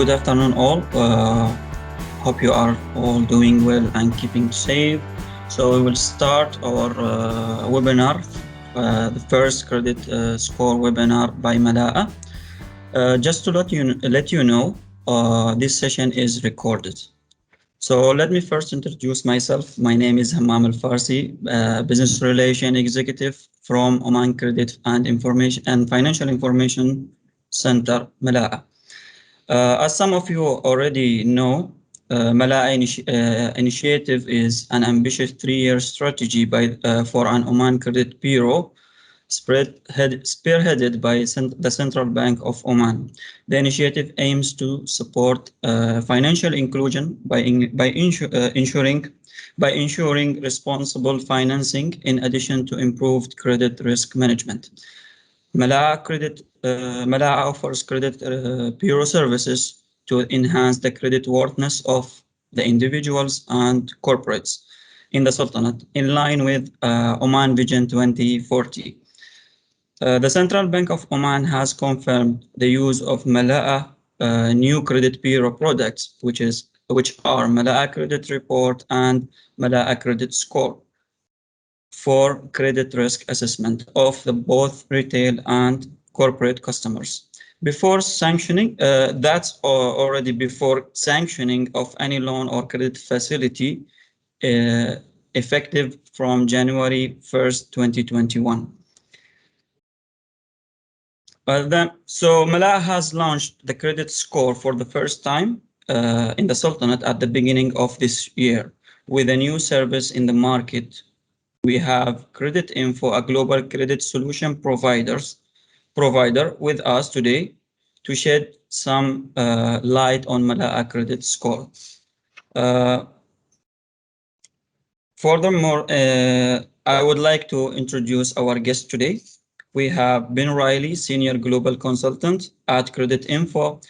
Good afternoon, all. Hope you are all doing well and keeping safe. So we will start our webinar, the first credit score webinar by Malaya. Just to let you know, this session is recorded. So let me first introduce myself. My name is Hamam Farsi, Business Relation Executive from Oman Credit and Information and Financial Information Center, Malaya. As some of you already know, Malaya initiative is an ambitious 3-year strategy for an Oman Credit Bureau spearheaded by the Central Bank of Oman. The initiative aims to support financial inclusion by ensuring responsible financing in addition to improved credit risk management. Malaya offers credit bureau services to enhance the creditworthiness of the individuals and corporates in the Sultanate, in line with Oman Vision 2040. The Central Bank of Oman has confirmed the use of Malaya new credit bureau products, which are Malaya Credit Report and Malaya Credit Score, for credit risk assessment of the both retail and corporate customers. Before sanctioning, that's already before sanctioning of any loan or credit facility effective from January 1st, 2021. So Malaya has launched the credit score for the first time in the Sultanate at the beginning of this year with a new service in the market. We have Creditinfo, a global credit solution provider with us today to shed some light on Malaya credit score. Furthermore, I would like to introduce our guest today. We have Riely, Senior Global Consultant at Creditinfo,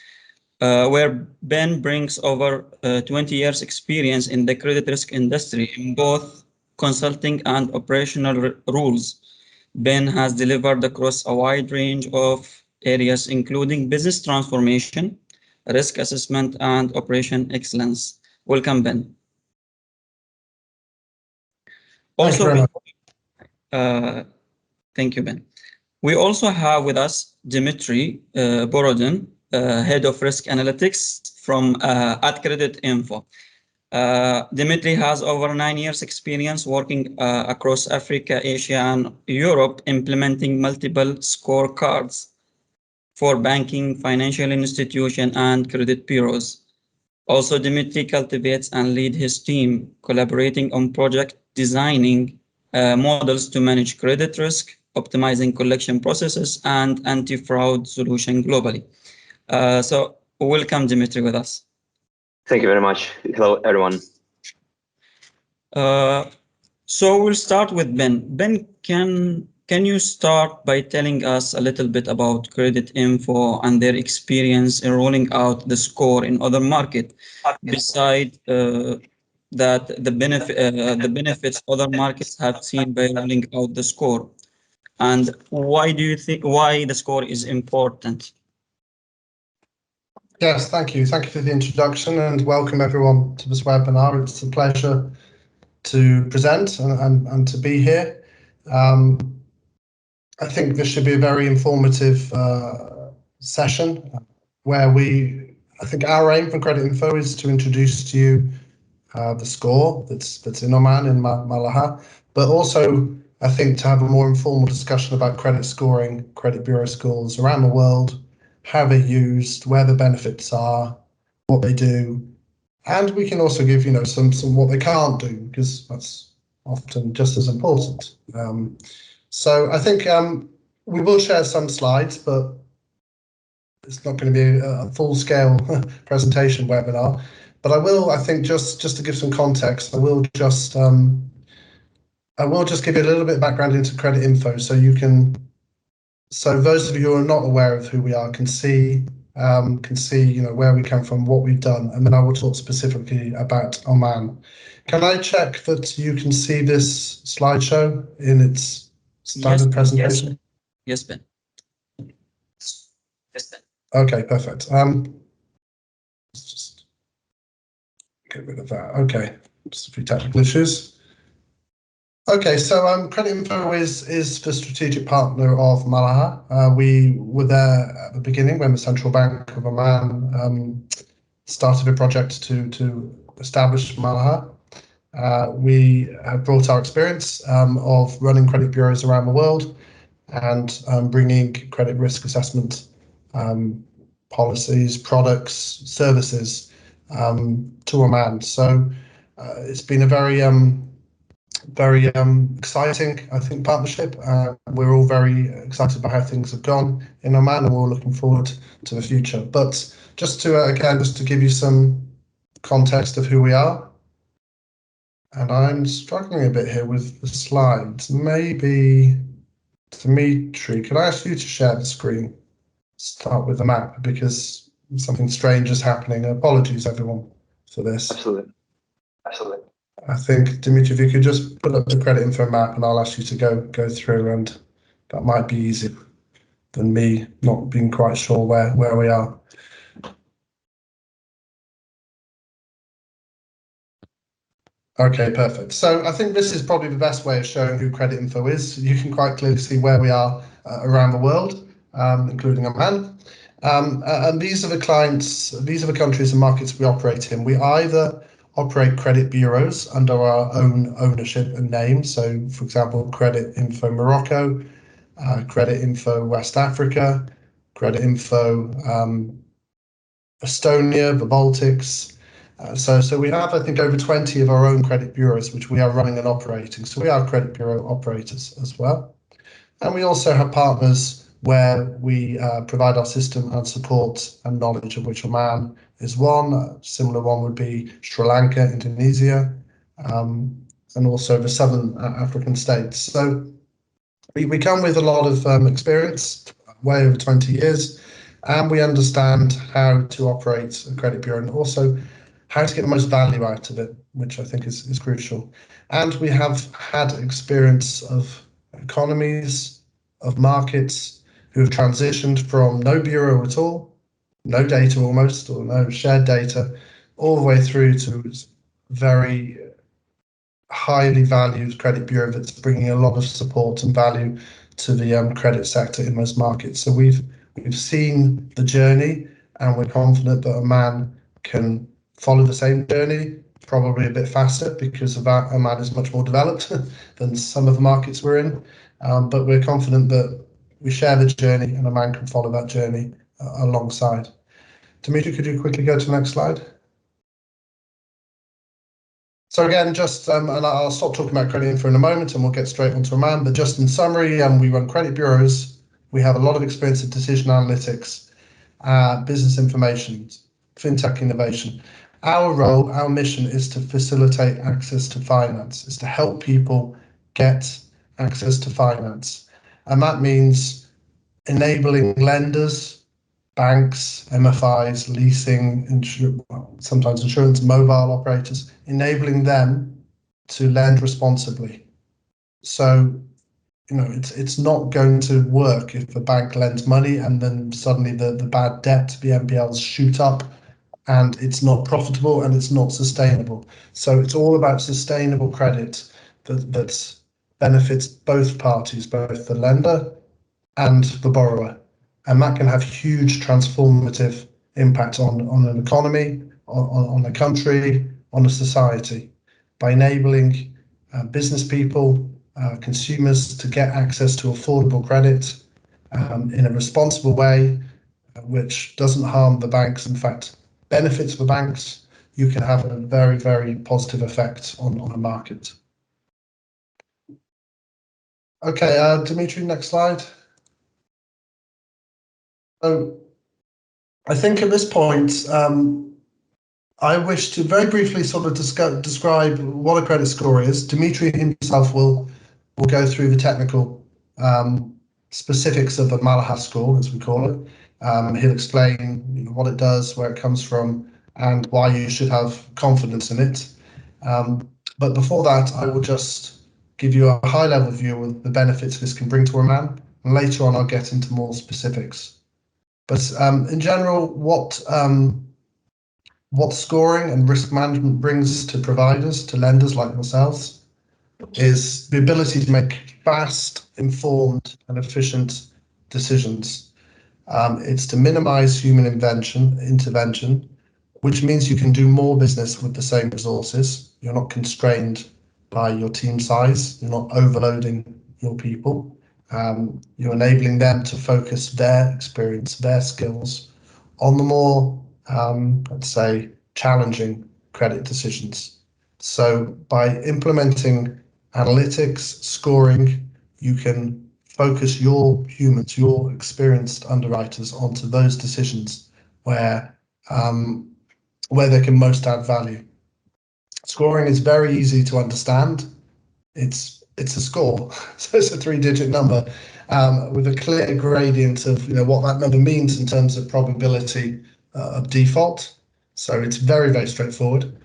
where Ben brings over 20 years experience in the credit risk industry in both consulting and operational roles. Ben has delivered across a wide range of areas, including business transformation, risk assessment, and operation excellence. Welcome, Ben. Also, thank you, Ben. We also have with us Dmitry Borodin, Head of Risk Analytics from at Creditinfo. Dmitry has over 9 years experience working across Africa, Asia, and Europe, implementing multiple scorecards for banking, financial institution, and credit bureaus. Also, Dmitry cultivates and leads his team, collaborating on project designing models to manage credit risk, optimizing collection processes, and anti-fraud solution globally. So welcome, Dmitry, with us. Thank you very much. Hello, everyone. So we'll start with Ben. Ben, can you start by telling us a little bit about Creditinfo and their experience in rolling out the score in other markets? Besides that, the benefits other markets have seen by rolling out the score, and why do you think the score is important? Yes, thank you. Thank you for the introduction and welcome everyone to this webinar. It's a pleasure to present and to be here. I think this should be a very informative session where I think our aim for Creditinfo is to introduce to you the score that's in Oman, in Malaya, but also I think to have a more informal discussion about credit scoring, credit bureau scores around the world, how they're used, where the benefits are, what they do, and we can also give some what they can't do, because that's often just as important. So I think we will share some slides, but it's not going to be a full-scale presentation webinar. But I think just to give some context, I will just give you a little bit of background into Creditinfo, so those of you who are not aware of who we are can see where we come from, what we've done, and then I will talk specifically about Oman. Can I check that you can see this slideshow in its standard presentation? Yes, Ben. Okay, perfect. get rid of that. Okay, just a few technical issues. Okay, so Creditinfo is the strategic partner of Malaya. We were there at the beginning when the Central Bank of Oman started a project to establish Malaya. We have brought our experience of running credit bureaus around the world and bringing credit risk assessment policies, products, services to Oman. So it's been a very exciting, I think, partnership. We're all very excited by how things have gone in Oman, and we're looking forward to the future. But just to give you some context of who we are, and I'm struggling a bit here with the slides. Maybe Dmitry, could I ask you to share the screen? Start with the map because something strange is happening. Apologies, everyone, for this. Absolutely. I think, Dmitry, if you could just put up the Creditinfo map and I'll ask you to go through, and that might be easier than me not being quite sure where we are. Okay, perfect. So I think this is probably the best way of showing who Creditinfo is. You can quite clearly see where we are around the world, including Oman. And these are the clients, these are the countries and markets we operate in. We either operate credit bureaus under our own ownership and name. So, for example, Creditinfo Morocco, Creditinfo West Africa, Creditinfo Estonia, the Baltics. So we have, I think, over 20 of our own credit bureaus, which we are running and operating. So we are credit bureau operators as well. And we also have partners where we provide our system and support and knowledge, of which Oman is one. A similar one would be Sri Lanka, Indonesia, and also the southern African states. So we come with a lot of experience, way over 20 years, and we understand how to operate a credit bureau and also how to get the most value out of it, which I think is crucial. And we have had experience of economies, of markets who have transitioned from no bureau at all, no data almost, or no shared data, all the way through to very highly valued credit bureau that's bringing a lot of support and value to the credit sector in most markets. So we've seen the journey, and we're confident that Oman can follow the same journey, probably a bit faster because of that. Oman is much more developed than some of the markets we're in, but we're confident that we share the journey and Oman can follow that journey alongside. Dmitry, could you quickly go to the next slide? So again, just and I'll stop talking about Creditinfo in a moment and we'll get straight onto Oman, but just in summary, we run credit bureaus. We have a lot of experience in decision analytics, business information, fintech innovation. Our role, our mission is to facilitate access to finance, is to help people get access to finance. And that means enabling lenders, banks, MFIs, leasing, sometimes insurance, mobile operators, enabling them to lend responsibly. So, it's not going to work if a bank lends money and then suddenly the bad debt, the NPLs shoot up, and it's not profitable and it's not sustainable. So it's all about sustainable credit that benefits both parties, both the lender and the borrower. And that can have huge transformative impact on an economy, on a country, on a society, by enabling business people, consumers to get access to affordable credit in a responsible way, which doesn't harm the banks. In fact, benefits the banks. You can have a very, very positive effect on a market. Okay, Dmitry, next slide. So I think at this point, I wish to very briefly sort of describe what a credit score is. Dmitry himself will go through the technical specifics of a Malaya score, as we call it. He'll explain what it does, where it comes from, and why you should have confidence in it. But before that, I will just give you a high-level view of the benefits this can bring to Oman, and later on I'll get into more specifics. But in general, what what scoring and risk management brings to providers, to lenders like yourselves, is the ability to make fast, informed, and efficient decisions. It's to minimize human intervention, which means you can do more business with the same resources. You're not constrained by your team size. You're not overloading your people. You're enabling them to focus their experience, their skills on the more, let's say, challenging credit decisions. So by implementing analytics, scoring, you can focus your humans, your experienced underwriters onto those decisions where they can most add value. Scoring is very easy to understand. It's a score, so it's a 3-digit number with a clear gradient of what that number means in terms of probability of default. So it's very, very straightforward.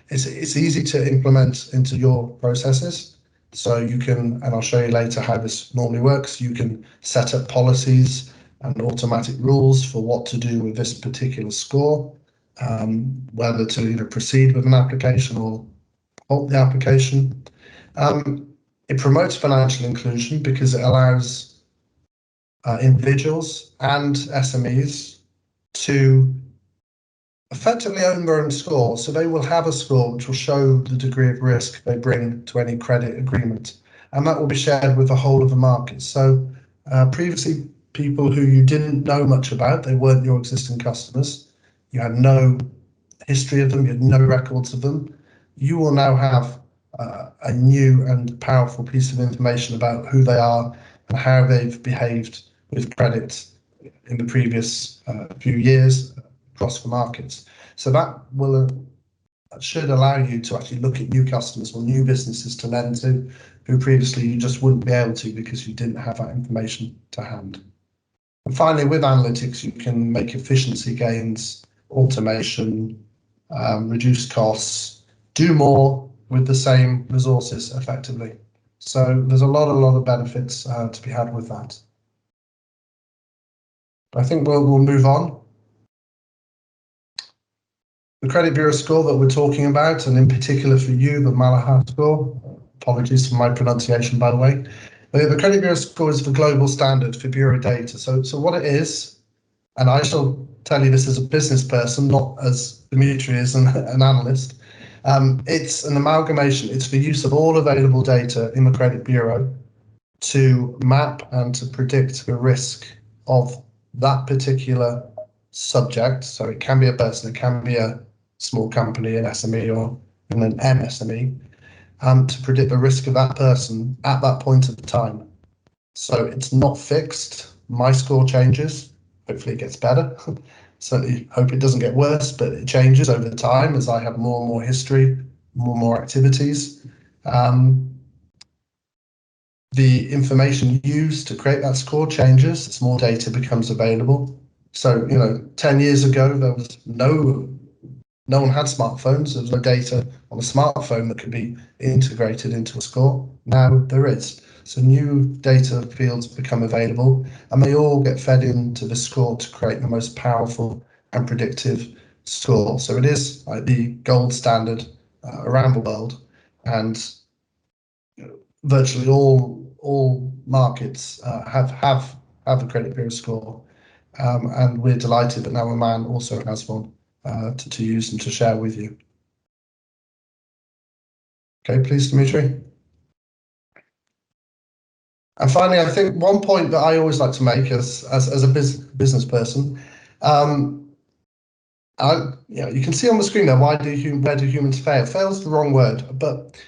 It's easy to implement into your processes. So you can, and I'll show you later how this normally works. You can set up policies and automatic rules for what to do with this particular score, whether to proceed with an application or halt the application. It promotes financial inclusion because it allows individuals and SMEs to effectively own their own score. So they will have a score which will show the degree of risk they bring to any credit agreement, and that will be shared with the whole of the market. So previously, people who you didn't know much about, they weren't your existing customers, you had no history of them, you had no records of them, you will now have a new and powerful piece of information about who they are and how they've behaved with credit in the previous few years across the markets. So that should allow you to actually look at new customers or new businesses to lend to who previously you just wouldn't be able to because you didn't have that information to hand. And finally, with analytics, you can make efficiency gains, automation, reduce costs, do more with the same resources effectively. So there's a lot of benefits to be had with that. I think we'll move on. The credit bureau score that we're talking about, and in particular for you, the Malaya score, apologies for my pronunciation, by the way. The credit bureau score is the global standard for bureau data. So what it is, and I shall tell you this as a business person, not as Dmitry is an analyst, it's an amalgamation. It's the use of all available data in the credit bureau to map and to predict the risk of that particular subject. So it can be a person, it can be a small company, an SME or an MSME, to predict the risk of that person at that point of time. So it's not fixed. My score changes. Hopefully it gets better. Certainly hope it doesn't get worse, but it changes over time as I have more and more history, more and more activities. The information used to create that score changes as more data becomes available. So, 10 years ago, there was no one had smartphones. There was no data on a smartphone that could be integrated into a score. Now there is. So new data fields become available, and they all get fed into the score to create the most powerful and predictive score. So it is like the gold standard around the world, and virtually all markets have a credit bureau score, and we're delighted that now Oman also has one to use and to share with you. Okay, please, Dmitry. And finally, I think one point that I always like to make as a business person, you can see on the screen there, where do humans fail? Fail is the wrong word, but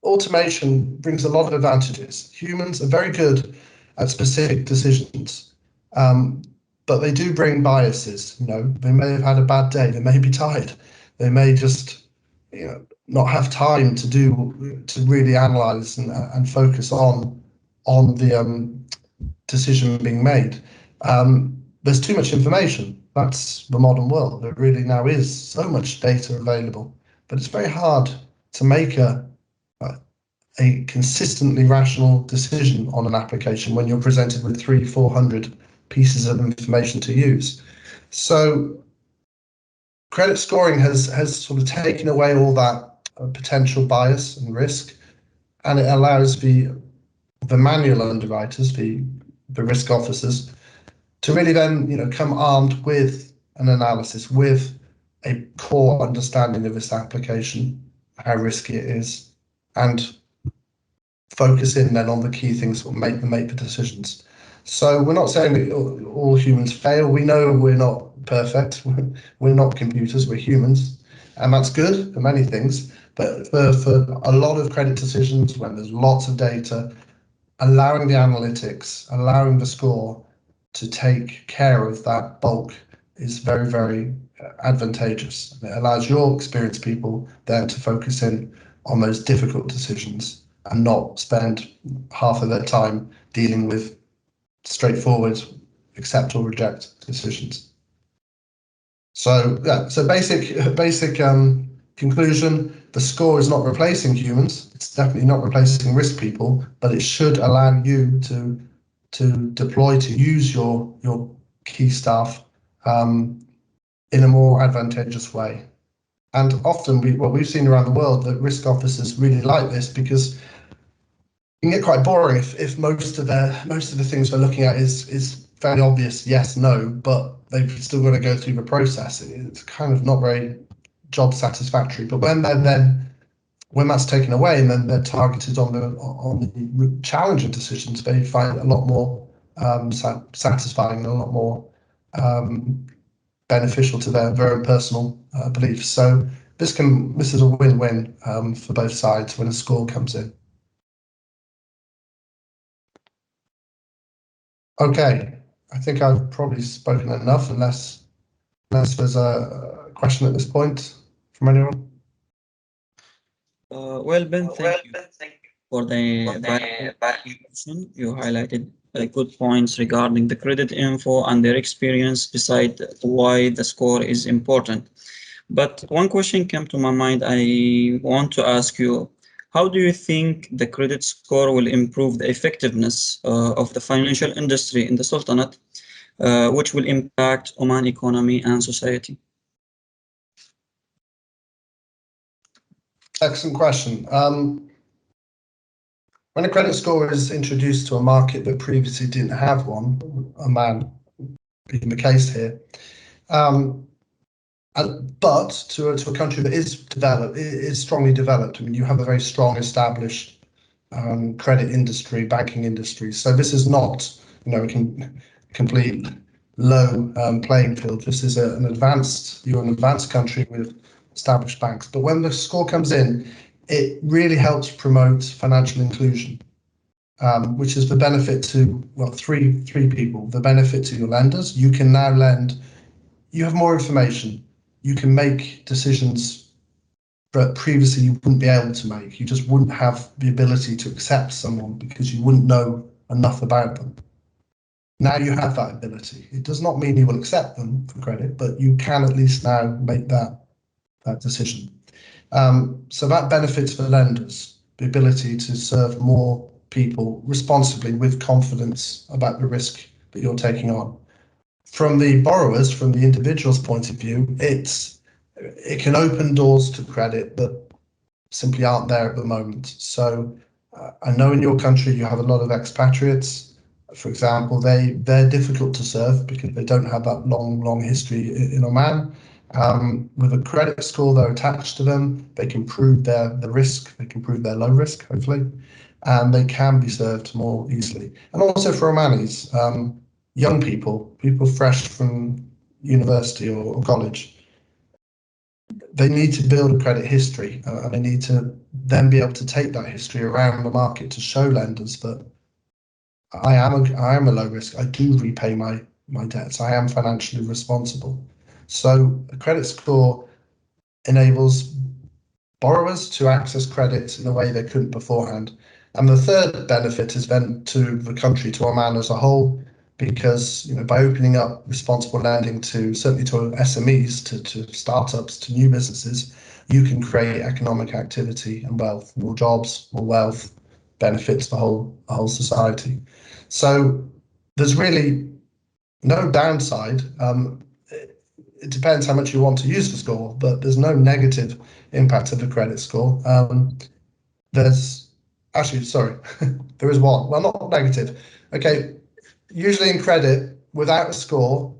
automation brings a lot of advantages. Humans are very good at specific decisions, but they do bring biases. They may have had a bad day, they may be tired, they may just not have time to really analyze and focus on the decision being made. There's too much information. That's the modern world. There really now is so much data available, but it's very hard to make a consistently rational decision on an application when you're presented with 300-400 pieces of information to use. So credit scoring has sort of taken away all that potential bias and risk, and it allows the manual underwriters, the risk officers, to really then come armed with an analysis, with a core understanding of this application, how risky it is, and focus in then on the key things that will make the decisions. So we're not saying that all humans fail. We know we're not perfect. We're not computers, we're humans, and that's good for many things. But for a lot of credit decisions, when there's lots of data, allowing the analytics, allowing the score to take care of that bulk is very, very advantageous. It allows your experienced people then to focus in on those difficult decisions and not spend half of their time dealing with straightforward accept or reject decisions. So yeah, so basic conclusion, the score is not replacing humans. It's definitely not replacing risk people, but it should allow you to deploy, to use your key staff in a more advantageous way. And often we've seen around the world that risk officers really like this, because it can get quite boring if most of the things we're looking at is fairly obvious, yes, no, but they've still got to go through the process. It's kind of not very job satisfactory. But when that's taken away and then they're targeted on the challenging decisions, they find it a lot more satisfying and a lot more beneficial to their own personal beliefs. So this is a win-win for both sides when a score comes in. Okay, I think I've probably spoken enough, unless there's a question at this point from anyone. Well, Ben, thank you for the presentation. You highlighted good points regarding the credit info and their experience, beside why the score is important. But one question came to my mind. I want to ask you, how do you think the credit score will improve the effectiveness of the financial industry in the Sultanate, which will impact Oman economy and society? Excellent question. When a credit score is introduced to a market that previously didn't have one, Oman being the case here, but to a country that is developed, is strongly developed. I mean, you have a very strong established credit industry, banking industry. So this is not, a complete low playing field. This is you're an advanced country with established banks. But when the score comes in, it really helps promote financial inclusion, which is the benefit to, three people. The benefit to your lenders. You can now lend. You have more information. You can make decisions that previously you wouldn't be able to make. You just wouldn't have the ability to accept someone because you wouldn't know enough about them. Now you have that ability. It does not mean you will accept them for credit, but you can at least now make that decision. So that benefits the lenders, the ability to serve more people responsibly with confidence about the risk that you're taking on. From the borrowers, from the individual's point of view, it can open doors to credit that simply aren't there at the moment. So I know in your country you have a lot of expatriates. For example, they're difficult to serve because they don't have that long history in Oman. With a credit score, they're attached to them. They can prove the risk. They can prove their low risk, hopefully, and they can be served more easily. And also for Omanis, young people fresh from university or college, they need to build a credit history, and they need to then be able to take that history around the market to show lenders that I am a low risk. I do repay my debts. I am financially responsible. So a credit score enables borrowers to access credit in a way they couldn't beforehand. And the third benefit is then to the country, to Oman as a whole, because by opening up responsible lending certainly to SMEs, to startups, to new businesses, you can create economic activity and wealth, more jobs, more wealth, benefits the whole society. So there's really no downside. it depends how much you want to use the score, but there's no negative impact of the credit score. There's actually, sorry, there is one. Well, not negative. Okay, usually in credit, without a score,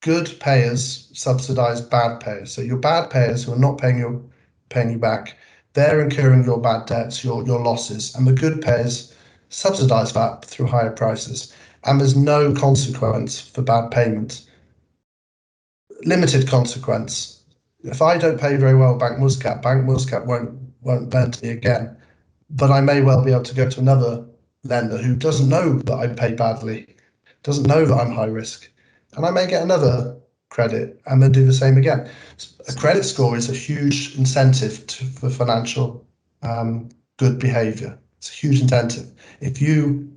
good payers subsidize bad payers. So your bad payers who are not paying you back, they're incurring your bad debts, your losses, and the good payers subsidize that through higher prices. And there's no consequence for bad payment. Limited consequence. If I don't pay very well Bank Muscat won't lend to me again. But I may well be able to go to another lender who doesn't know that I pay badly, doesn't know that I'm high risk, and I may get another credit and then do the same again. A credit score is a huge incentive for financial good behavior. It's a huge incentive. If you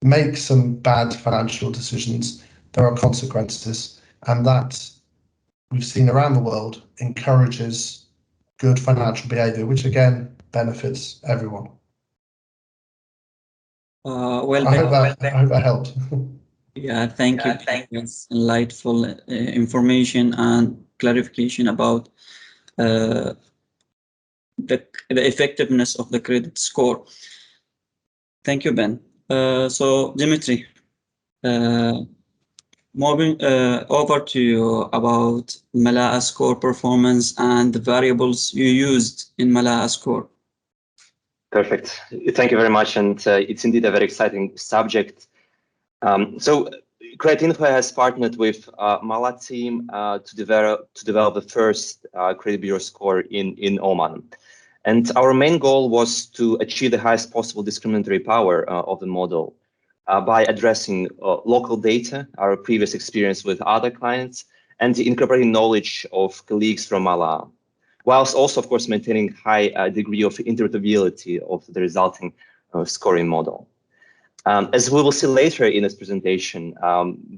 make some bad financial decisions, there are consequences, and that we've seen around the world encourages good financial behavior, which again benefits everyone. Well, I hope that helped. yeah, thank you. It's enlightful information and clarification about the effectiveness of the credit score. Thank you, Ben. So, Dmitry, moving over to you about Malaya score performance and the variables you used in Malaya score. Perfect. Thank you very much. And it's indeed a very exciting subject. So Creditinfo has partnered with Malaya team to develop the first credit bureau score in Oman. And our main goal was to achieve the highest possible discriminatory power of the model by addressing local data, our previous experience with other clients, and incorporating knowledge of colleagues from Malaya, whilst also, of course, maintaining high degree of interoperability of the resulting scoring model. As we will see later in this presentation,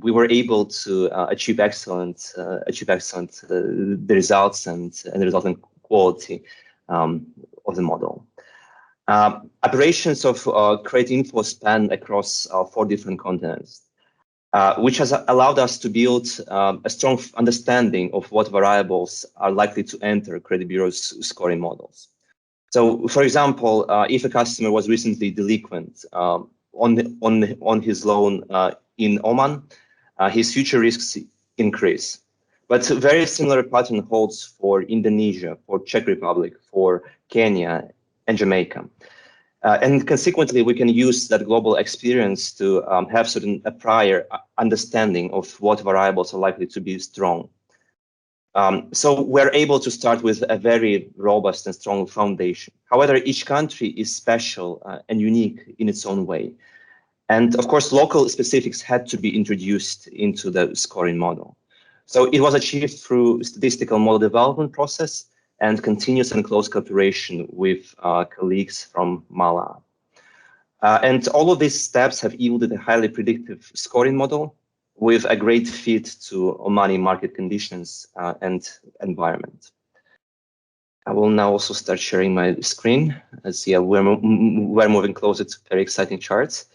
we were able to achieve excellent the results and the resulting quality of the model. Operations of Creditinfo span across 4 different continents, which has allowed us to build a strong understanding of what variables are likely to enter credit bureau's scoring models. So, for example, if a customer was recently delinquent on his loan in Oman, his future risks increase. But a very similar pattern holds for Indonesia, for Czech Republic, for Kenya, and Jamaica. And consequently, we can use that global experience to have a prior understanding of what variables are likely to be strong. So we're able to start with a very robust and strong foundation. However, each country is special and unique in its own way. And of course, local specifics had to be introduced into the scoring model. So it was achieved through statistical model development process and continuous and close cooperation with colleagues from Malaya. And all of these steps have yielded a highly predictive scoring model with a great fit to Omani market conditions and environment. I will now also start sharing my screen. As yeah, we're moving closer to very exciting charts.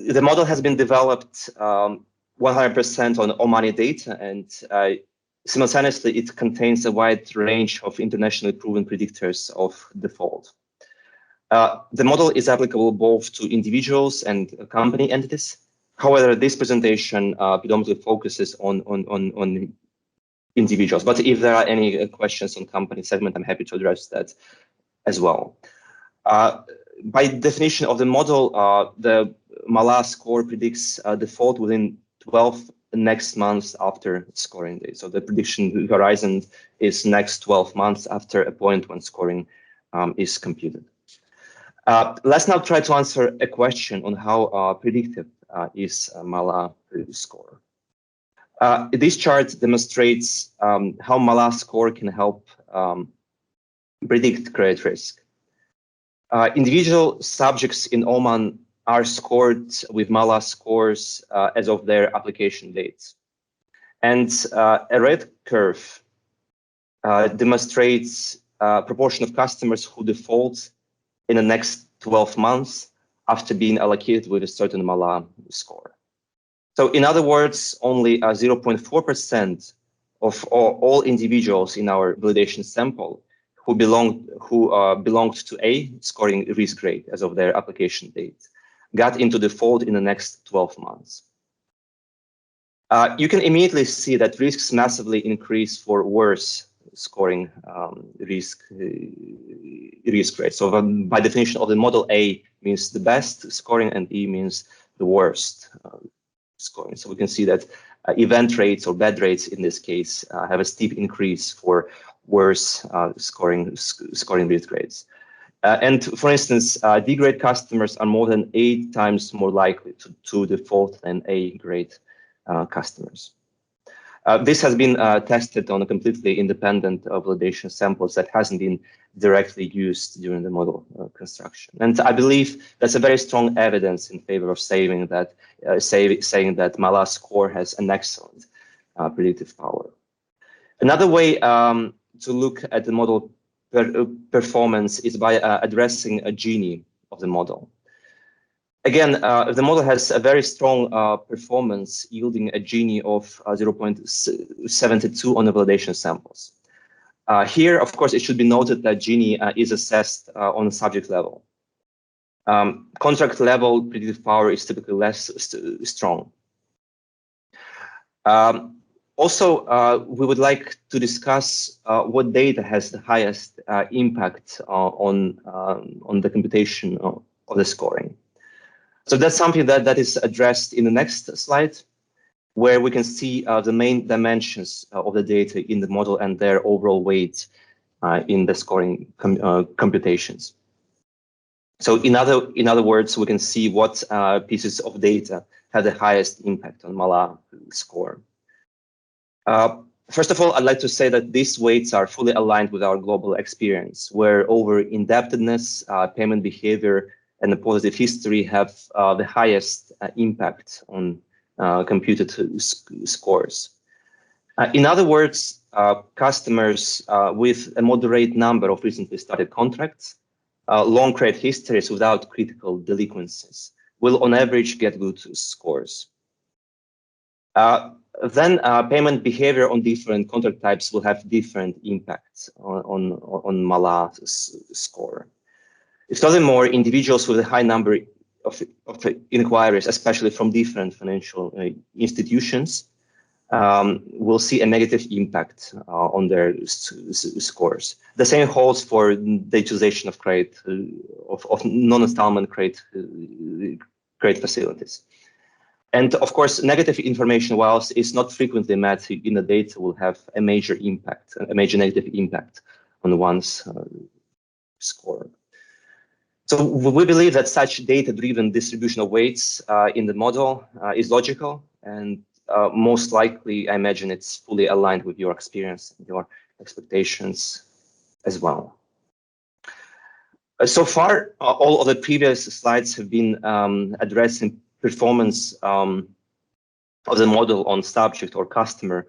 The model has been developed 100% on Omani data, and simultaneously it contains a wide range of internationally proven predictors of default. The model is applicable both to individuals and company entities. However, this presentation predominantly focuses on individuals. But if there are any questions on company segment, I'm happy to address that as well. By definition of the model, the Malaya score predicts default within 12 next months after scoring day. So the prediction horizon is next 12 months after a point when scoring is computed. Let's now try to answer a question on how predictive is Malaya score. This chart demonstrates how Malaya score can help predict credit risk. Individual subjects in Oman are scored with Malaya scores as of their application dates. And a red curve demonstrates proportion of customers who default in the next 12 months after being allocated with a certain Malaya score. So in other words, only 0.4% of all individuals in our validation sample who belonged to A scoring risk grade as of their application date got into default in the next 12 months. You can immediately see that risks massively increase for worse scoring risk grade. So by definition of the model, A means the best scoring and E means the worst scoring. So we can see that event rates or bad rates in this case have a steep increase for worse scoring risk grades. And for instance, D grade customers are more than 8 times more likely to default than A grade customers. This has been tested on a completely independent validation samples that hasn't been directly used during the model construction. And I believe that's a very strong evidence in favor of saying that Malaya score has an excellent predictive power. Another way to look at the model performance is by addressing a Gini of the model. Again, the model has a very strong performance, yielding a Gini of 0.72 on the validation samples. Here, of course, it should be noted that Gini is assessed on a subject level. Contract level predictive power is typically less strong. Also, we would like to discuss what data has the highest impact on the computation of the scoring. So that's something that is addressed in the next slide, where we can see the main dimensions of the data in the model and their overall weight in the scoring computations. So in other words, we can see what pieces of data have the highest impact on Malaya score. First of all, I'd like to say that these weights are fully aligned with our global experience, where over indebtedness, payment behavior, and the positive history have the highest impact on computed scores. In other words, customers with a moderate number of recently started contracts, long credit histories without critical delinquencies will on average get good scores. Then payment behavior on different contract types will have different impacts on Malaya's score. Furthermore, individuals with a high number of inquiries, especially from different financial institutions, will see a negative impact on their scores. The same holds for the utilization of credit, of non-installment credit facilities. And of course, negative information, whilst it's not frequently met in the data, will have a major impact, a major negative impact on one's score. So we believe that such data-driven distribution of weights in the model is logical, and most likely, I imagine it's fully aligned with your experience and your expectations as well. So far, all of the previous slides have been addressing performance of the model on subject or customer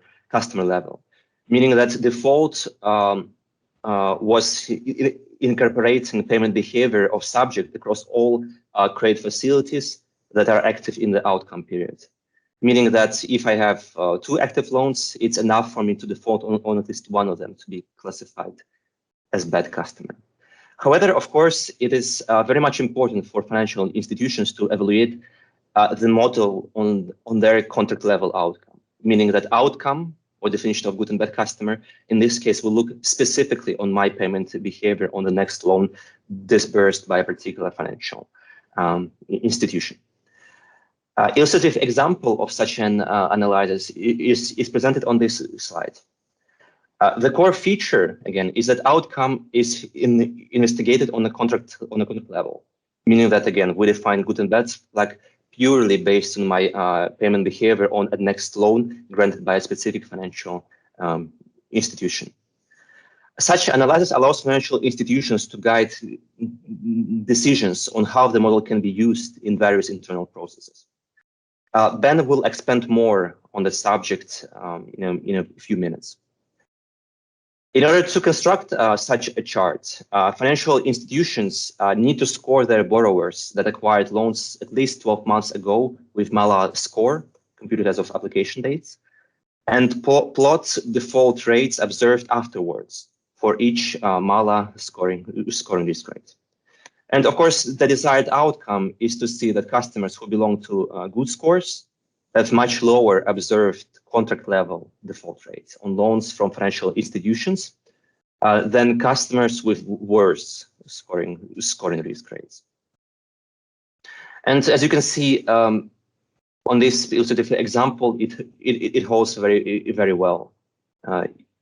level, meaning that default was incorporating payment behavior of subject across all credit facilities that are active in the outcome period. Meaning that if I have 2 active loans, it's enough for me to default on at least one of them to be classified as bad customer. However, of course, it is very much important for financial institutions to evaluate the model on their contract level outcome, meaning that outcome or definition of good and bad customer, in this case, will look specifically on my payment behavior on the next loan disbursed by a particular financial institution. Illustrative example of such an analysis is presented on this slide. The core feature, again, is that outcome is investigated on a contract level, meaning that, again, we define good and bad like purely based on my payment behavior on a next loan granted by a specific financial institution. Such analysis allows financial institutions to guide decisions on how the model can be used in various internal processes. Ben will expand more on the subject in a few minutes. In order to construct such a chart, financial institutions need to score their borrowers that acquired loans at least 12 months ago with Malaya score, computed as of application dates, and plot default rates observed afterwards for each Malaya scoring risk rate. And of course, the desired outcome is to see that customers who belong to good scores have much lower observed contract level default rates on loans from financial institutions than customers with worse scoring risk rates. And as you can see on this illustrative example, it holds very well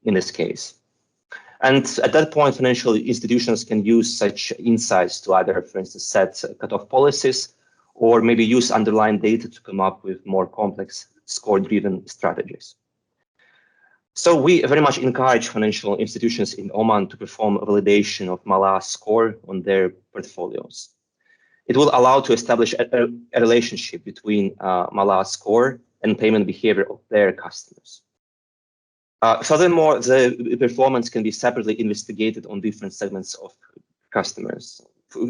in this case. And at that point, financial institutions can use such insights to either, for instance, set cutoff policies or maybe use underlying data to come up with more complex score-driven strategies. So we very much encourage financial institutions in Oman to perform a validation of Malaya score on their portfolios. It will allow to establish a relationship between Malaya score and payment behavior of their customers. Furthermore, the performance can be separately investigated on different segments of customers.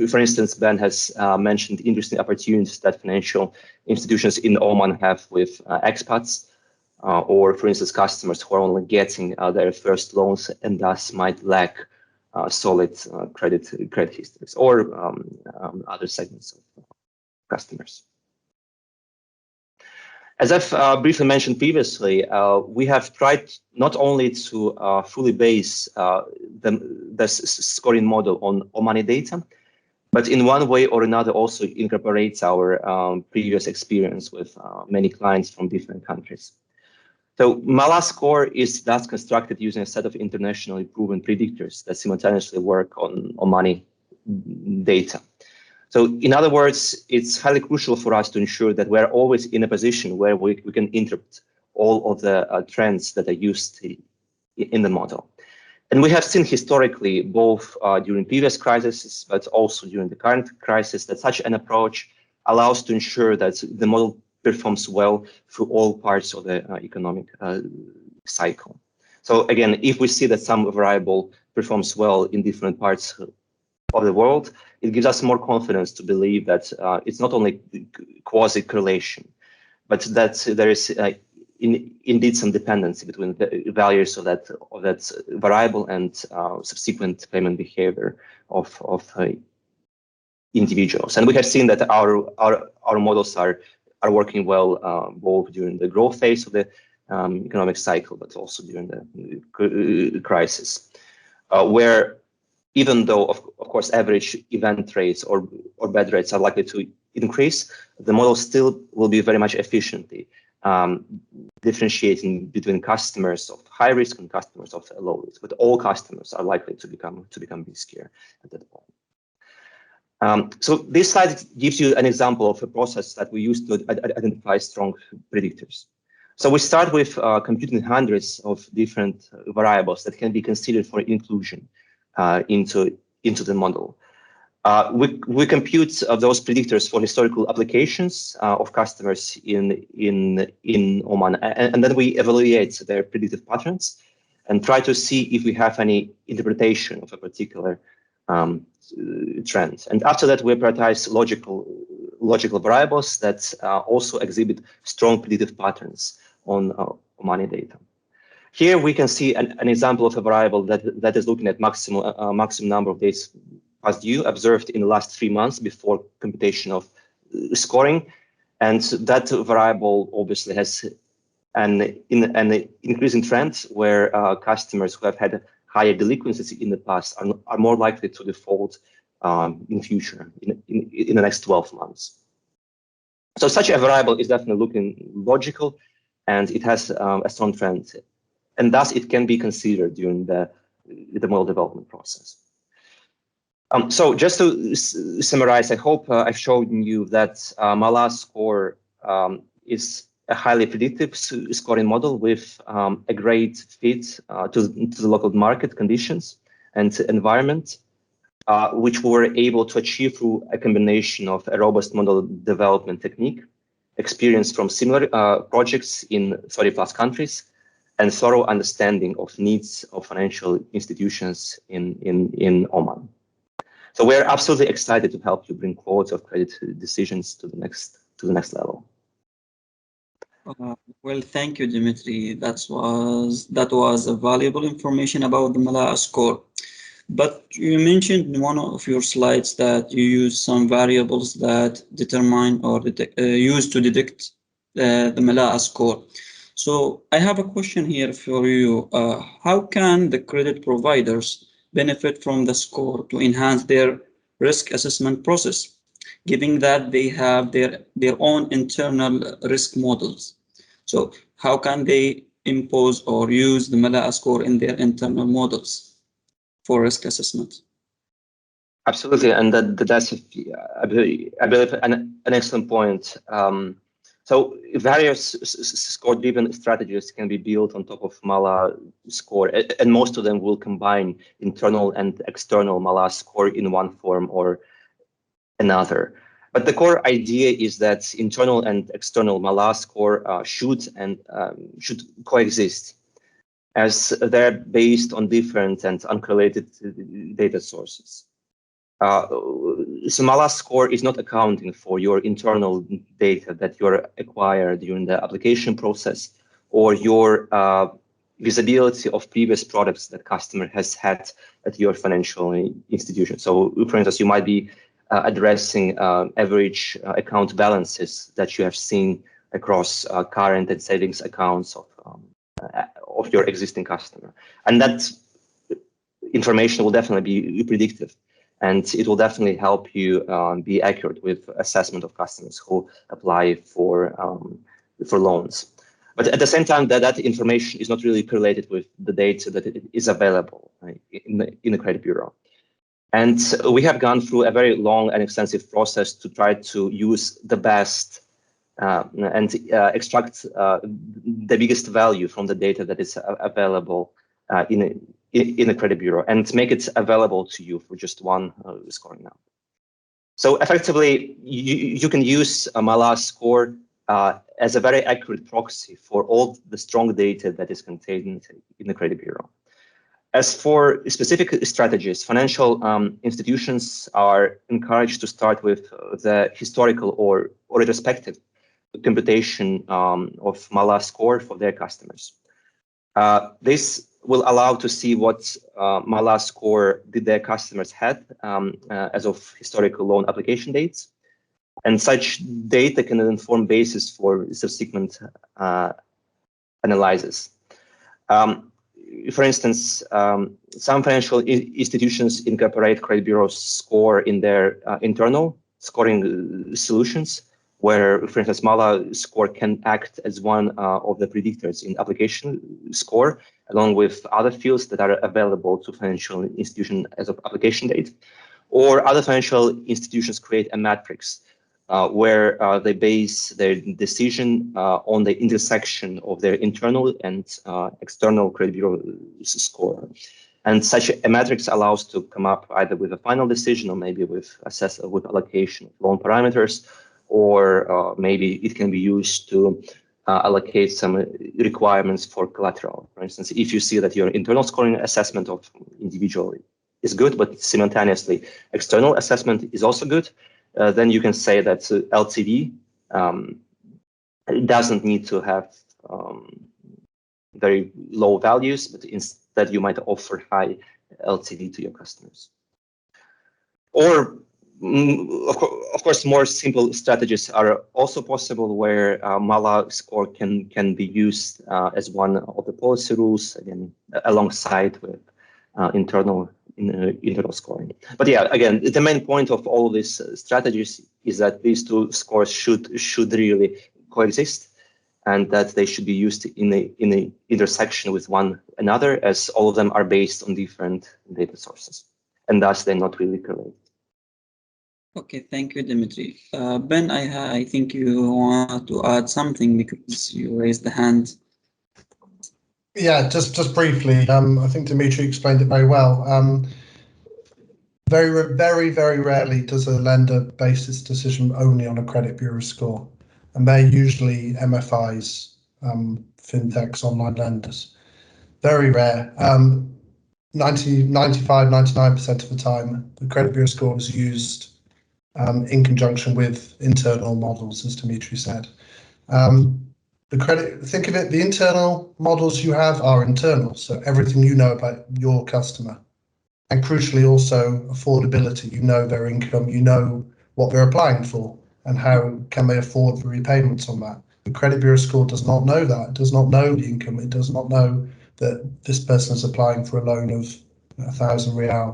For instance, Ben has mentioned interesting opportunities that financial institutions in Oman have with expats, or for instance, customers who are only getting their first loans and thus might lack solid credit histories, or other segments of customers. As I've briefly mentioned previously, we have tried not only to fully base the scoring model on Omani data, but in one way or another also incorporates our previous experience with many clients from different countries. So Malaya score is thus constructed using a set of internationally proven predictors that simultaneously work on Omani data. So in other words, it's highly crucial for us to ensure that we're always in a position where we can interpret all of the trends that are used in the model. And we have seen historically, both during previous crises, but also during the current crisis, that such an approach allows to ensure that the model performs well through all parts of the economic cycle. So again, if we see that some variable performs well in different parts of the world, it gives us more confidence to believe that it's not only quasi-correlation, but that there is indeed some dependency between the values of that variable and subsequent payment behavior of individuals. And we have seen that our models are working well both during the growth phase of the economic cycle, but also during the crisis, where even though, of course, average event rates or bad rates are likely to increase, the model still will be very much efficiently differentiating between customers of high risk and customers of low risk. But all customers are likely to become riskier at that point. So this slide gives you an example of a process that we use to identify strong predictors. So we start with computing hundreds of different variables that can be considered for inclusion into the model. We compute those predictors for historical applications of customers in Oman, and then we evaluate their predictive patterns and try to see if we have any interpretation of a particular trend. And after that, we prioritize logical variables that also exhibit strong predictive patterns on Omani data. Here we can see an example of a variable that is looking at maximum number of days past due observed in the last 3 months before computation of scoring. And that variable obviously has an increasing trend where customers who have had higher delinquencies in the past are more likely to default in future, in the next 12 months. So such a variable is definitely looking logical, and it has a strong trend. And thus it can be considered during the model development process. So just to summarize, I hope I've shown you that Malaya score is a highly predictive scoring model with a great fit to the local market conditions and environment, which we were able to achieve through a combination of a robust model development technique, experience from similar projects in 30+ countries, and thorough understanding of needs of financial institutions in Oman. So we're absolutely excited to help you bring quality of credit decisions to the next level. Well, thank you, Dmitry. That was a valuable information about the Malaya score. But you mentioned in one of your slides that you use some variables that determine or use to detect the Malaya score. So I have a question here for you. How can the credit providers benefit from the score to enhance their risk assessment process, given that they have their own internal risk models? So how can they impose or use the Malaya score in their internal models for risk assessment? Absolutely, and that's I believe an excellent point. So various score-driven strategies can be built on top of Malaya score, and most of them will combine internal and external Malaya score in one form or another. But the core idea is that internal and external Malaya score should coexist, as they're based on different and uncorrelated data sources. So Malaya score is not accounting for your internal data that you acquired during the application process, or your visibility of previous products that customer has had at your financial institution. So, for instance, you might be addressing average account balances that you have seen across current and savings accounts of your existing customer, and that information will definitely be predictive. And it will definitely help you be accurate with assessment of customers who apply for loans. But at the same time, that information is not really correlated with the data that is available in the credit bureau. And we have gone through a very long and extensive process to try to use the best and extract the biggest value from the data that is available in the credit bureau, and make it available to you for just one scoring now. So effectively, you can use a Malaya score as a very accurate proxy for all the strong data that is contained in the credit bureau. As for specific strategies, financial institutions are encouraged to start with the historical or retrospective computation of Malaya score for their customers. This will allow to see what Malaya score did their customers had as of historical loan application dates. And such data can inform basis for subsequent analysis. For instance, some financial institutions incorporate credit bureau's score in their internal scoring solutions, where, for instance, Malaya score can act as one of the predictors in application score, along with other fields that are available to financial institution as of application date. Or other financial institutions create a matrix where they base their decision on the intersection of their internal and external credit bureau score. And such a matrix allows to come up either with a final decision or maybe with allocation of loan parameters, or maybe it can be used to allocate some requirements for collateral. For instance, if you see that your internal scoring assessment of individual is good, but simultaneously external assessment is also good, then you can say that LTV doesn't need to have very low values, but instead you might offer high LTV to your customers. Or, of course, more simple strategies are also possible, where Malaya score can be used as one of the policy rules, again, alongside with internal scoring. But yeah, again, the main point of all of these strategies is that these two scores should really coexist, and that they should be used in the intersection with one another, as all of them are based on different data sources, and thus they're not really correlated. Okay, thank you, Dmitry. Ben, I think you want to add something because you raised the hand. Yeah, just briefly. I think Dmitry explained it very well. Very rarely does a lender base its decision only on a credit bureau score, and they're usually MFIs fintechs, online lenders. Very rare. 99% of the time, the credit bureau score is used in conjunction with internal models, as Dmitry said. Think of it, the internal models you have are internal, so everything you know about your customer. And crucially also affordability, you know their income, you know what they're applying for and how can they afford the repayments on that. The credit bureau score does not know that, it does not know the income, it does not know that this person is applying for a loan of 1,000 Rial,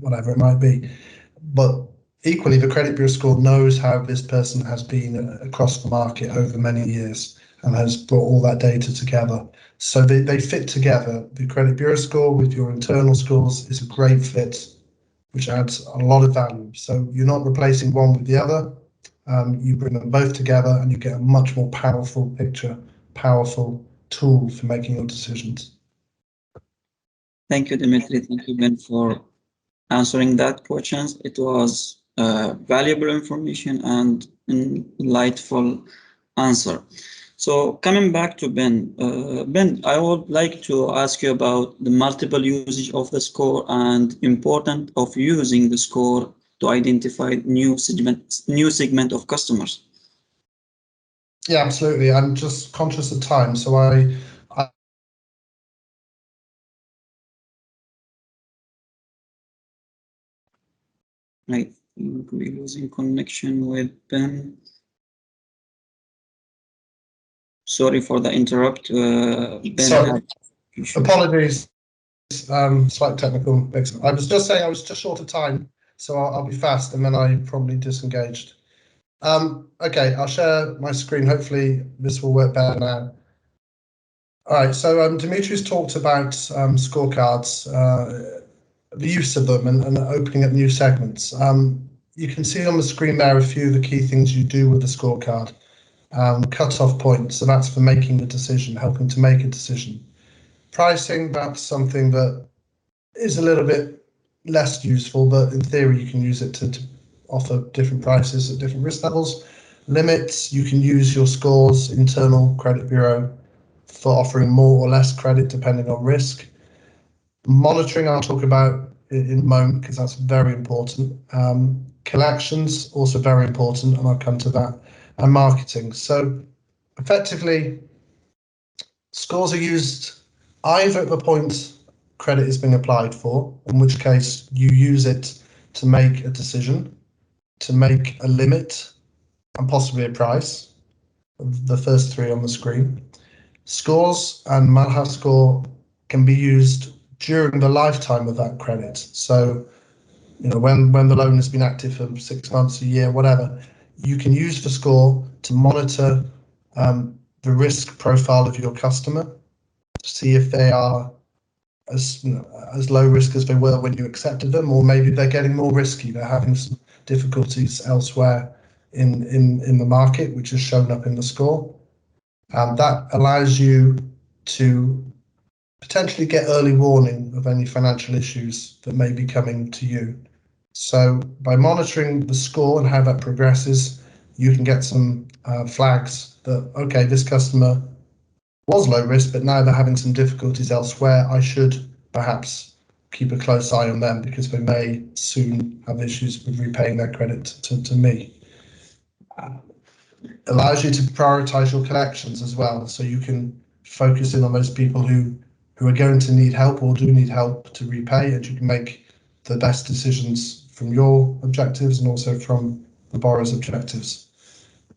whatever it might be. But equally, the credit bureau score knows how this person has been across the market over many years and has brought all that data together. So they fit together. The credit bureau score with your internal scores is a great fit, which adds a lot of value. So you're not replacing one with the other. You bring them both together and you get a much more powerful picture, powerful tool for making your decisions. Thank you, Dmitry. Thank you, Ben, for answering that questions. It was valuable information and delightful answer. So coming back to Ben, Ben, I would like to ask you about the multiple usage of the score and importance of using the score to identify new segment of customers. Yeah, absolutely. I'm just conscious of time, so I think we're losing connection with Ben. Sorry for the interrupt. Ben, sorry, apologies. Slight technical mix. I was just saying I was just short of time, so I'll be fast, and then I probably disengaged. Okay, I'll share my screen. Hopefully this will work better now. All right, so Dimitri's talked about scorecards, the use of them and opening up new segments. You can see on the screen there a few of the key things you do with the scorecard. Cut-off point, so that's for making the decision, helping to make a decision. Pricing, that's something that is a little bit less useful, but in theory you can use it to offer different prices at different risk levels. Limits, you can use your scores, internal credit bureau, for offering more or less credit depending on risk. Monitoring, I'll talk about in a moment because that's very important. Collections, also very important, and I'll come to that. And marketing. So effectively, scores are used either at the point credit is being applied for, in which case you use it to make a decision, to make a limit, and possibly a price. The first three on the screen. Scores and Malaya score can be used during the lifetime of that credit. So, you know, when the loan has been active for 6 months, a year, whatever, you can use the score to monitor the risk profile of your customer, to see if they are as low risk as they were when you accepted them, or maybe they're getting more risky. They're having some difficulties elsewhere in the market, which is shown up in the score. That allows you to potentially get early warning of any financial issues that may be coming to you. So by monitoring the score and how that progresses, you can get some flags that, okay, this customer was low risk, but now they're having some difficulties elsewhere. I should perhaps keep a close eye on them because they may soon have issues with repaying their credit to me. Allows you to prioritize your collections as well, so you can focus in on those people who are going to need help or do need help to repay, and you can make the best decisions from your objectives and also from the borrower's objectives.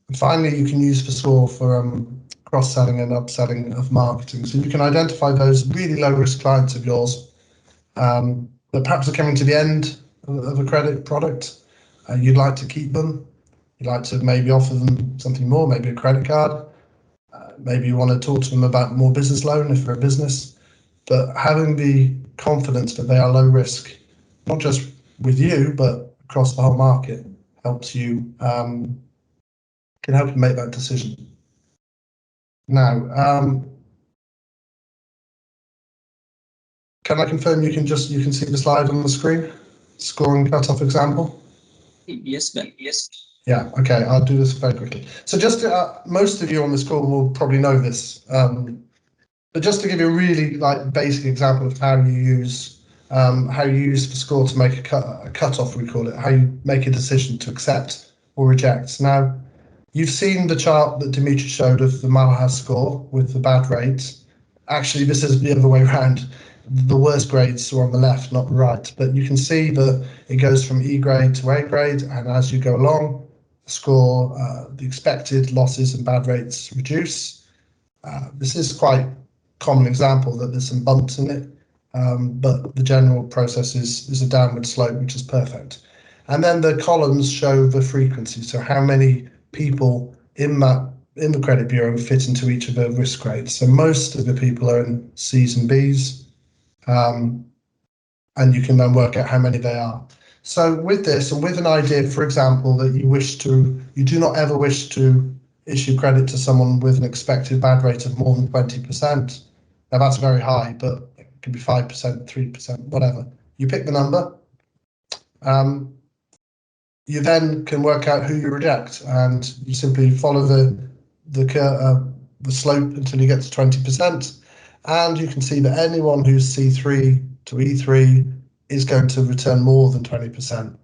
And finally, you can use the score for cross-selling and upselling of marketing. So you can identify those really low-risk clients of yours that perhaps are coming to the end of a credit product. You'd like to keep them. You'd like to maybe offer them something more, maybe a credit card. Maybe you want to talk to them about more business loan if they're a business. But having the confidence that they are low risk, not just with you, but across the whole market, helps you, can help you make that decision. Now, can I confirm you can see the slide on the screen? Scoring cutoff example? Yes, Ben. Yes. Yeah, okay, I'll do this very quickly. So just most of you on this call will probably know this, but just to give you a really basic example of how you use the score to make a cutoff, we call it, how you make a decision to accept or reject. Now, you've seen the chart that Dmitry showed of the Malaya score with the bad rates. Actually, this is the other way around. The worst grades are on the left, not the right. But you can see that it goes from E grade to A grade, and as you go along, the score, the expected losses and bad rates reduce. This is quite a common example that there's some bumps in it, but the general process is a downward slope, which is perfect. And then the columns show the frequency, so how many people in the credit bureau fit into each of the risk grades. So most of the people are in C's and B's, and you can then work out how many they are. So with this, and with an idea, for example, that you do not ever wish to issue credit to someone with an expected bad rate of more than 20%. Now that's very high, but it could be 5%, 3%, whatever. You pick the number. You then can work out who you reject, and you simply follow the slope until you get to 20%, and you can see that anyone who's C3 to E3 is going to return more than 20%.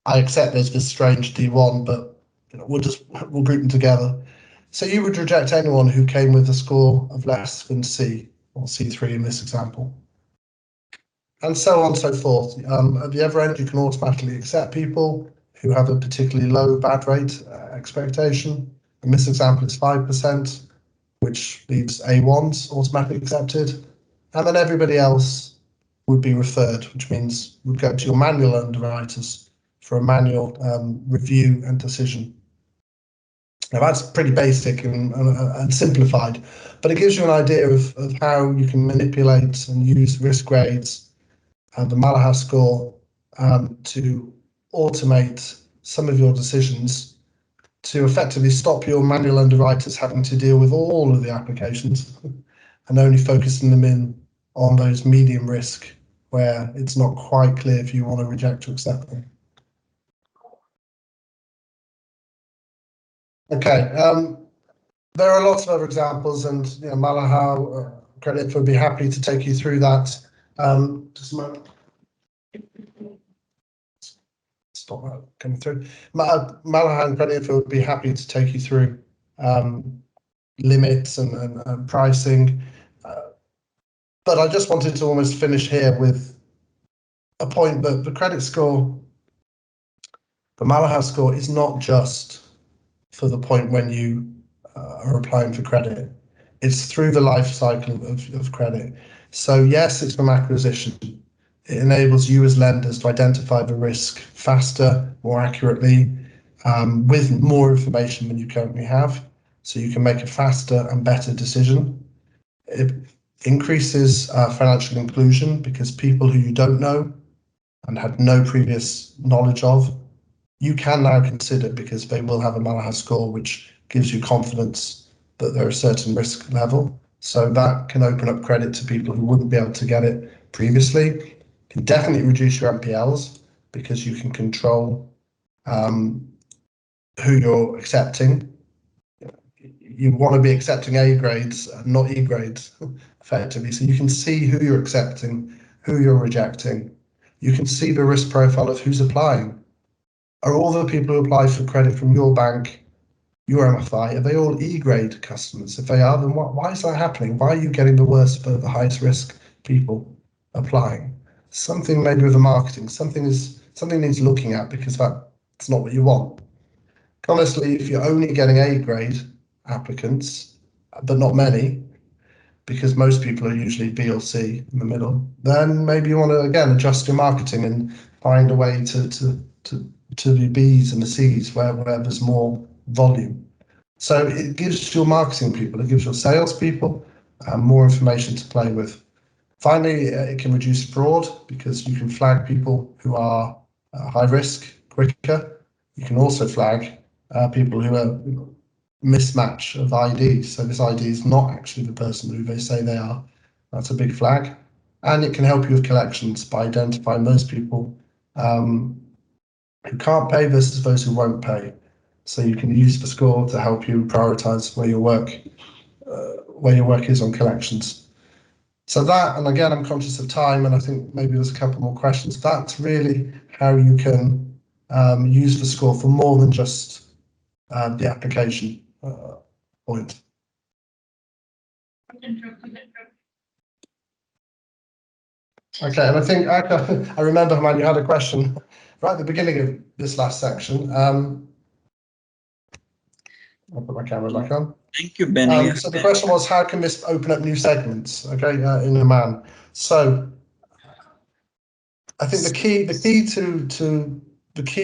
I accept there's this strange D1, but we'll group them together. So you would reject anyone who came with a score of less than C, or C3 in this example. And so on and so forth. At the other end, you can automatically accept people who have a particularly low bad rate expectation. In this example, it's 5%, which leaves A1s automatically accepted. And then everybody else would be referred, which means would go to your manual underwriters for a manual review and decision. Now that's pretty basic and simplified, but it gives you an idea of how you can manipulate and use risk grades and the Malaya score to automate some of your decisions to effectively stop your manual underwriters having to deal with all of the applications and only focusing them in on those medium risk where it's not quite clear if you want to reject or accept them. Okay, there are lots of other examples, and Malaya Creditinfo would be happy to take you through that. Just a moment. Stop that coming through. Malaya and Creditinfo would be happy to take you through limits and pricing. But I just wanted to almost finish here with a point that the credit score, the Malaya score, is not just for the point when you are applying for credit. It's through the life cycle of credit. So yes, it's from acquisition. It enables you as lenders to identify the risk faster, more accurately, with more information than you currently have. So you can make a faster and better decision. It increases financial inclusion because people who you don't know and had no previous knowledge of, you can now consider because they will have a Malaya score, which gives you confidence that they're a certain risk level. So that can open up credit to people who wouldn't be able to get it previously. It can definitely reduce your NPLs because you can control who you're accepting. You want to be accepting A grades and not E grades effectively. So you can see who you're accepting, who you're rejecting. You can see the risk profile of who's applying. Are all the people who apply for credit from your bank, your MFI, are they all E-grade customers? If they are, then why is that happening? Why are you getting the worst but the highest risk people applying? Something maybe with the marketing, something needs looking at because that's not what you want. Honestly, if you're only getting A-grade applicants, but not many, because most people are usually B or C in the middle, then maybe you want to again adjust your marketing and find a way to the Bs and the Cs where there's more volume. So it gives your marketing people, it gives your salespeople more information to play with. Finally, it can reduce fraud because you can flag people who are high risk quicker. You can also flag people who are mismatch of ID. So this ID is not actually the person who they say they are. That's a big flag. And it can help you with collections by identifying those people who can't pay versus those who won't pay. So you can use the score to help you prioritize where your work is on collections. So that, and again, I'm conscious of time, and I think maybe there's a couple more questions. That's really how you can use the score for more than just the application point. Okay, and I think I remember, Hamam, you had a question right at the beginning of this last section. I'll put my camera back on. Thank you, Ben. So the question was, how can this open up new segments? Okay, in Oman. So I think the key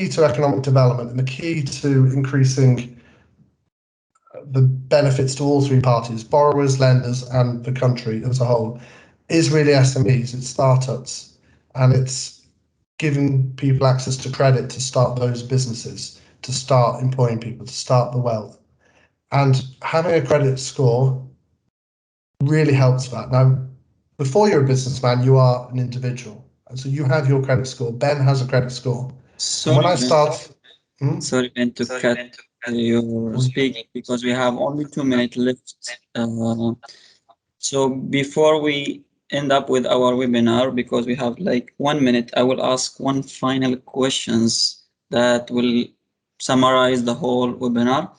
to economic development and the key to increasing the benefits to all three parties, borrowers, lenders, and the country as a whole, is really SMEs, it's startups, and it's giving people access to credit to start those businesses, to start employing people, to start the wealth. And having a credit score really helps that. Now, before you're a businessman, you are an individual. And so you have your credit score. Ben has a credit score. Sorry, when I start... Sorry, Ben, to cut your speaking because we have only 2 minutes left. So before we end up with our webinar, because we have like 1 minute, I will ask one final questions that will summarize the whole webinar.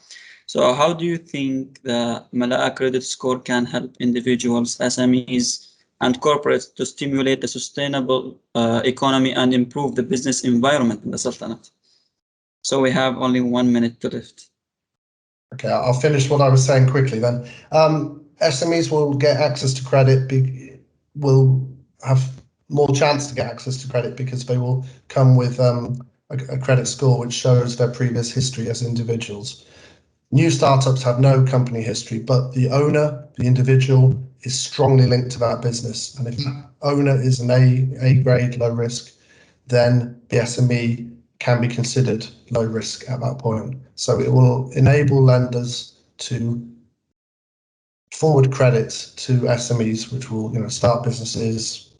So how do you think the Malaya credit score can help individuals, SMEs, and corporates to stimulate the sustainable economy and improve the business environment in the Sultanate? So we have only 1 minute to lift. Okay, I'll finish what I was saying quickly then. SMEs will get access to credit, will have more chance to get access to credit because they will come with a credit score which shows their previous history as individuals. New startups have no company history, but the owner, the individual, is strongly linked to that business. And if that owner is an A grade, low risk, then the SME can be considered low risk at that point. So it will enable lenders to forward credit to SMEs, which will start businesses,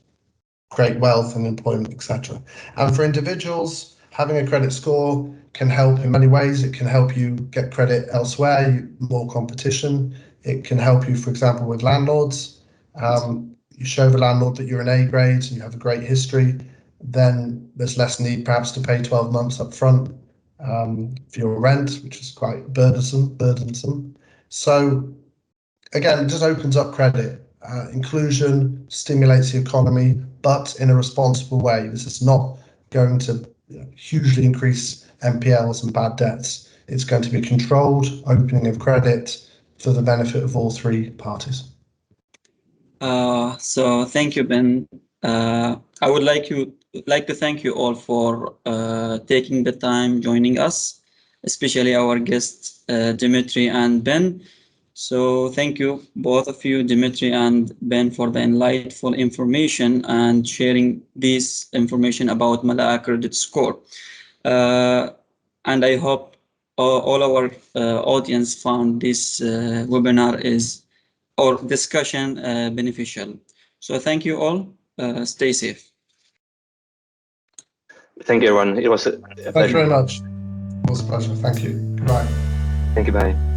create wealth and employment, etc. And for individuals, having a credit score can help in many ways. It can help you get credit elsewhere, more competition. It can help you, for example, with landlords. You show the landlord that you're an A grade and you have a great history, then there's less need perhaps to pay 12 months up front for your rent, which is quite burdensome. So again, it just opens up credit. Inclusion stimulates the economy, but in a responsible way. This is not going to hugely increase NPLs and bad debts. It's going to be a controlled opening of credit for the benefit of all three parties. So thank you, Ben. I would like to thank you all for taking the time joining us, especially our guests, Dmitry and Ben. So thank you, both of you, Dmitry and Ben, for the enlightful information and sharing this information about Malaya credit score. And I hope all our audience found this webinar or discussion beneficial. So thank you all. Stay safe. Thank you, everyone. It was a pleasure. Thank you very much. It was a pleasure. Thank you. Goodbye. Thank you. Bye.